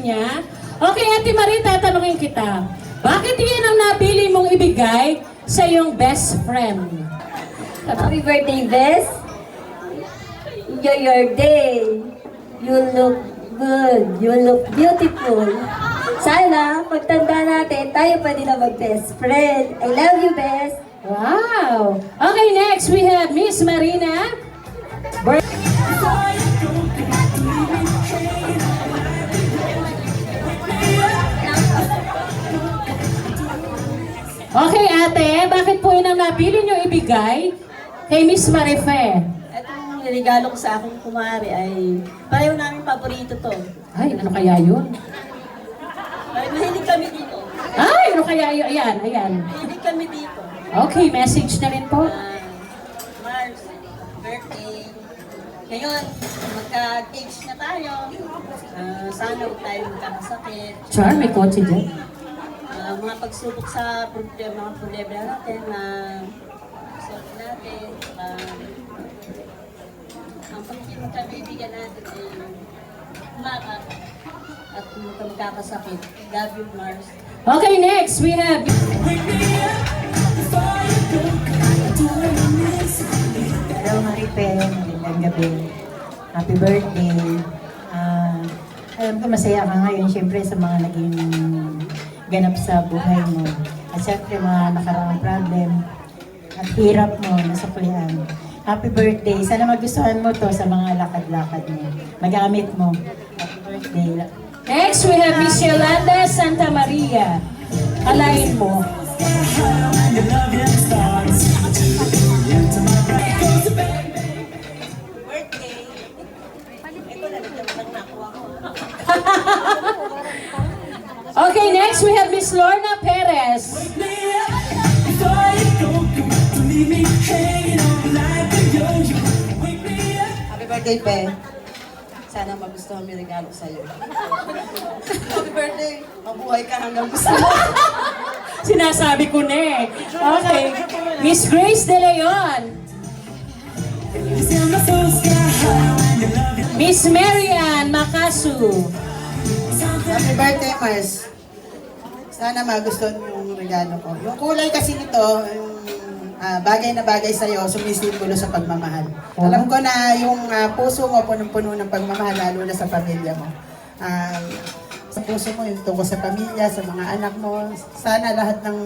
niya. Okay, Ate Marita, tanungin kita. Bakit yan ang napili mong ibigay sa iyong best friend? Happy birthday, Bes! Enjoy your day! You look good. You look beautiful. Sana, pagtanda natin, tayo pa din na mag-best friend. I love you, Bes! Wow! Okay, next we have Miss Marina. Okay, ate, bakit po yun ang napili nyo ibigay kay Miss Marife? Itong regalo ko sa akong kumari ay pareho namin paborito to. Ay, ano kaya yun? Mahilig kami dito. Ay, ano kaya yun? Ayan, ayan. Mahilig kami dito. Okay, message na rin po. Mars, birthday. Ngayon, magka-age na tayo. Sana huwag tayo magkakasakit. Char, may kotse dyan. Mga pagsubok sa mga problema natin na solve natin. Ang pagkibigyan natin ay umakat at magkakasakit. Love you, Mars. Okay, next we have... Hello, Marife. Magandang gabi. Happy birthday. Alam ko masaya ka ngayon, syempre, sa mga naging ganap sa buhay mo. At syempre, mga nakaraang problem at hirap mo, nasuklian. Happy birthday. Sana magustuhan mo to sa mga lakad-lakad mo. Magamit mo. Happy birthday. Next we have Miss Yolanda Santa Maria. Alain mo. Okay, next we have Miss Lorna Perez. Happy birthday, Pe. Sana magustuhan mo yung regalo sa'yo. Happy birthday. Mabuhay ka hanggang gusto mo. Sinasabi ko na eh. Okay. Miss Grace De Leon. Miss Marian Makasu. Happy birthday, Mars. Sana magustuhan mo yung regalo ko. Yung kulay kasi nito, yung bagay na bagay sa'yo, sumisimbolo sa pagmamahal. Alam ko na yung puso mo punong-puno ng pagmamahal, lalo na sa pamilya mo. Sa puso mo, yung tungkol sa pamilya, sa mga anak mo, sana lahat ng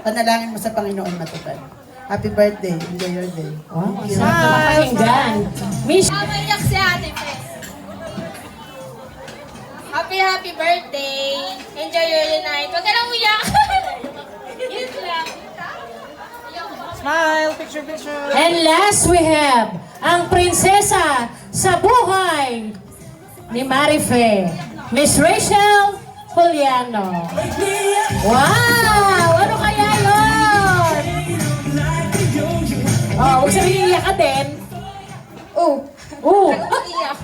panalangin mo sa Panginoon matupad. Happy birthday. Enjoy your day. Wow, sarap na mapakinggan. Miss... Maiyak si Ate Pes. Happy birthday. Enjoy your night. Huwag ka lang uyak. Yun lang. Smile, picture, picture. And last we have ang prinsesa sa buhay ni Marife, Miss Rachel Juliano. Wow! Ano kaya yun? Oh, huwag sabihin iyak ka din. Oh! Iyak.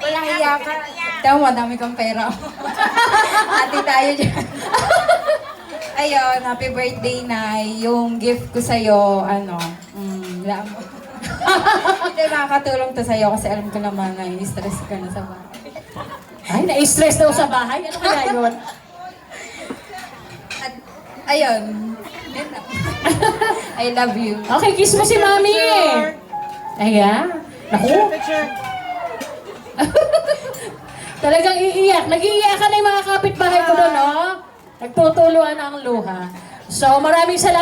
Walang iyakan. Tayo, madami kang pera. Ate tayo dyan. Ayun, happy birthday na. Yung gift ko sa'yo, wala mo. Hindi, makakatulong to sa'yo kasi alam ko naman na stress ka na sa bahay. Ay, na-stress daw sa bahay. Ano kaya yun? At, ayun. Yun lang. I love you. Okay, kiss mo si Mami. Ayan. Naku. Picture. Talagang iiyak. Nag-iiyakan na yung mga kapitbahay ko doon, no? Nagtutuluan ang luha. So, maraming salamat.